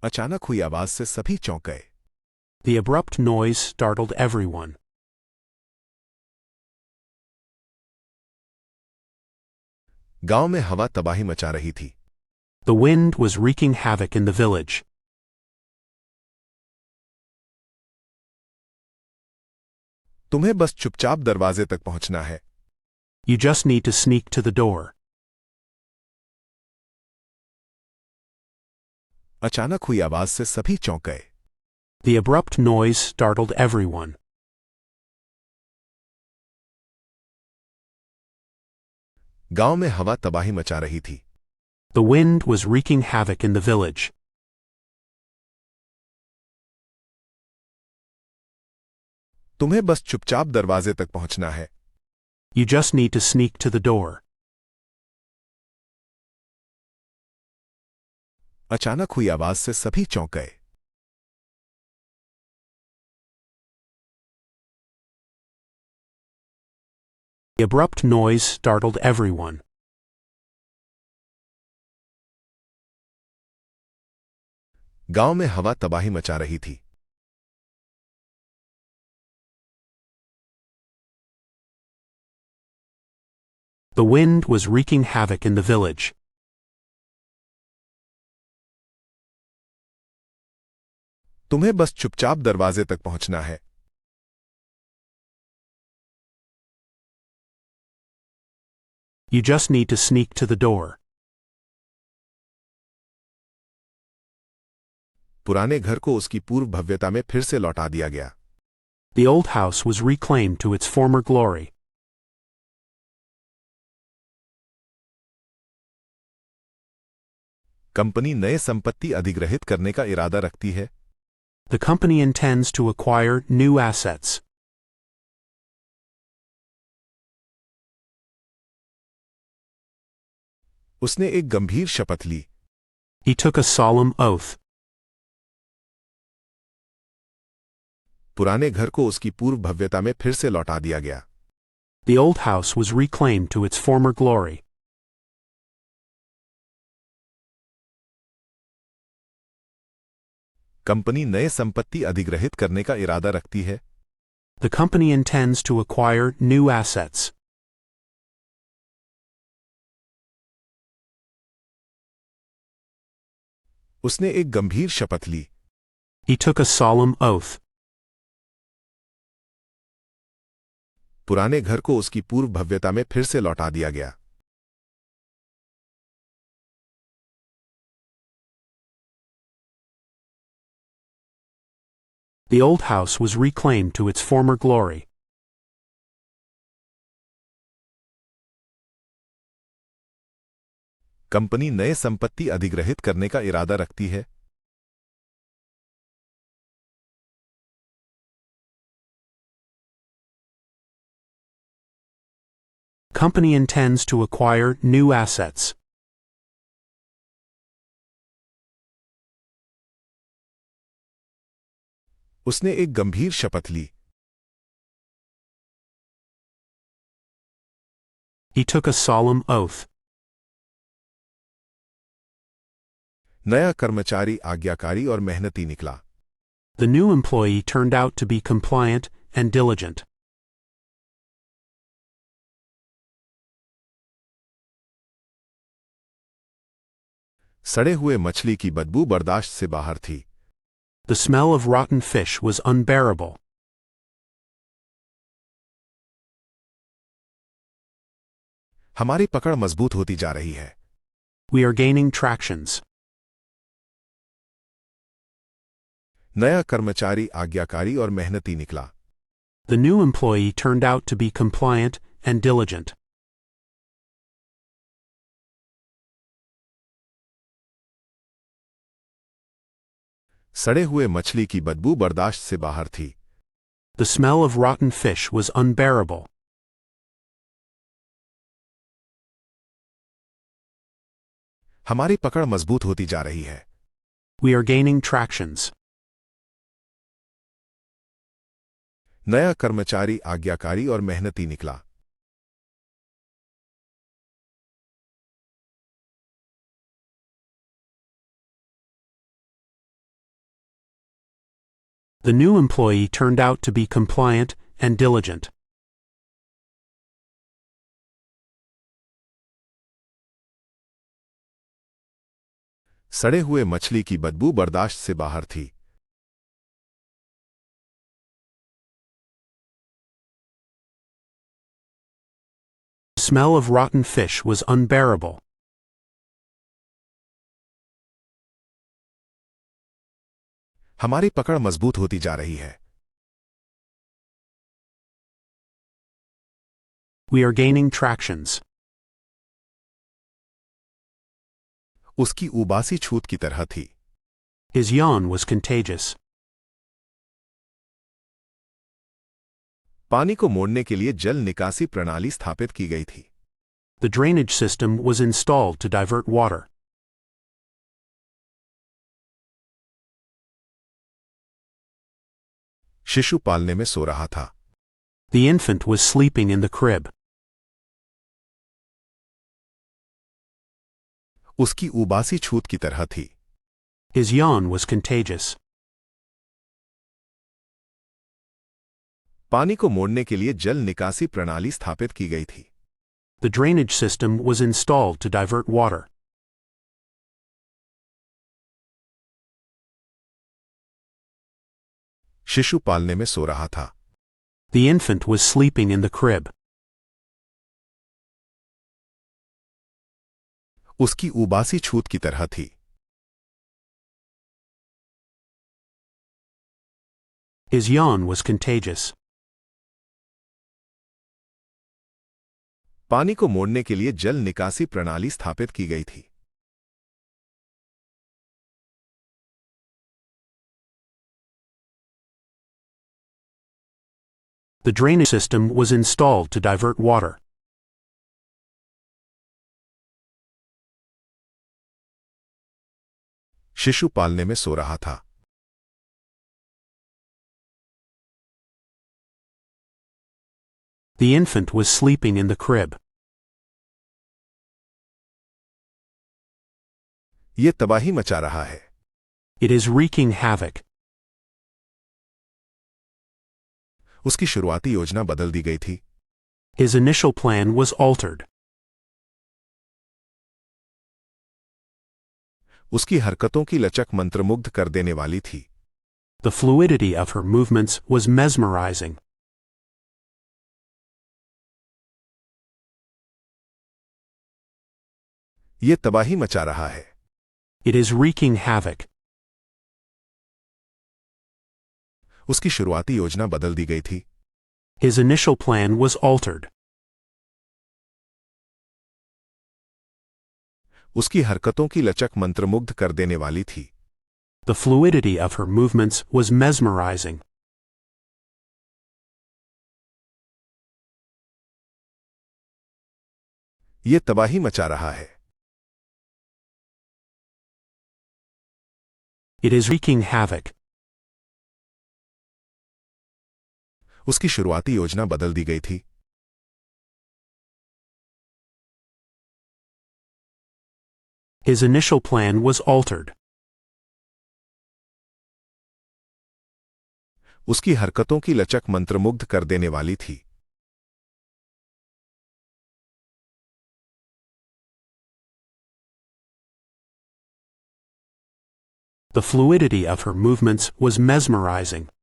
अचानक हुई आवाज से सभी चौंक गए। The abrupt noise startled everyone. गांव में हवा तबाही मचा रही थी। The wind was wreaking havoc in the village. तुम्हें बस चुपचाप दरवाजे तक पहुंचना है। You just need to sneak to the door. अचानक हुई आवाज से सभी चौंक गए। The abrupt noise startled everyone. गांव में हवा तबाही मचा रही थी। The wind was wreaking havoc in the village. तुम्हें बस चुपचाप दरवाजे तक पहुंचना है। You just need to sneak to the door. अचानक हुई आवाज से सभी चौंक गए। The abrupt noise startled everyone. गांव में हवा तबाही मचा रही थी। The wind was wreaking havoc in the village. तुम्हें बस चुपचाप दरवाजे तक पहुंचना है। You just need to sneak to the door. पुराने घर को उसकी पूर्व भव्यता में फिर से लौटा दिया गया। The old house was reclaimed to its former glory. Company नए संपत्ति अधिग्रहित करने का इरादा रखती है। The company intends to acquire new assets. उसने एक गंभीर शपथ ली। He took a solemn oath. पुराने घर को उसकी पूर्व भव्यता में फिर से लौटा दिया गया। The old house was reclaimed to its former glory. Company नए संपत्ति अधिग्रहित करने का इरादा रखती है। The company intends to acquire new assets. उसने एक गंभीर शपथ ली। He took a solemn oath. पुराने घर को उसकी पूर्व भव्यता में फिर से लौटा दिया गया। The old house was reclaimed to its former glory. Company नए संपत्ति अधिग्रहित करने का इरादा रखती है। Company intends to acquire new assets. उसने एक गंभीर शपथ ली। He took a solemn oath. नया कर्मचारी आज्ञाकारी और मेहनती निकला। The new employee turned out to be compliant and diligent. सड़े हुए मछली की बदबू बर्दाश्त से बाहर थी। The smell of rotten fish was unbearable. हमारी पकड़ मजबूत होती जा रही है। We are gaining tractions. नया कर्मचारी आज्ञाकारी और मेहनती निकला। The new employee turned out to be compliant and diligent. सड़े हुए मछली की बदबू बर्दाश्त से बाहर थी। The smell of rotten fish was unbearable. हमारी पकड़ मजबूत होती जा रही है। We are gaining tractions. नया कर्मचारी आज्ञाकारी और मेहनती निकला। The new employee turned out to be compliant and diligent. सड़े हुए मछली की बदबू बर्दाश्त से बाहर थी। The smell of rotten fish was unbearable. हमारी पकड़ मजबूत होती जा रही है। We are gaining tractions. उसकी उबासी छूत की तरह थी। His yawn was contagious. पानी को मोड़ने के लिए जल निकासी प्रणाली स्थापित की गई थी। The drainage system was installed to divert water. शिशु पालने में सो रहा था। The infant was sleeping in the crib. उसकी उबासी छूत की तरह थी। His yawn was contagious. पानी को मोड़ने के लिए जल निकासी प्रणाली स्थापित की गई थी। The drainage system was installed to divert water. शिशु पालने में सो रहा था। The infant was sleeping in the crib. उसकी उबासी छूत की तरह थी। His yawn was contagious. पानी को मोड़ने के लिए जल निकासी प्रणाली स्थापित की गई थी। The drainage system was installed to divert water. शिशु पालने में सो रहा था। The infant was sleeping in the crib. ये तबाही मचा रहा है। It is wreaking havoc. उसकी शुरुआती योजना बदल दी गई थी। His initial plan was altered. उसकी हरकतों की लचक मंत्रमुग्ध कर देने वाली थी। The fluidity of her movements was mesmerizing. ये तबाही मचा रहा है। It is wreaking havoc. उसकी शुरुआती योजना बदल दी गई थी। His initial plan was altered. उसकी हरकतों की लचक मंत्रमुग्ध कर देने वाली थी। The fluidity of her movements was mesmerizing. ये तबाही मचा रहा है। It is wreaking havoc. उसकी शुरुआती योजना बदल दी गई थी। His initial plan was altered. उसकी हरकतों की लचक मंत्रमुग्ध कर देने वाली थी। The fluidity of her movements was mesmerizing.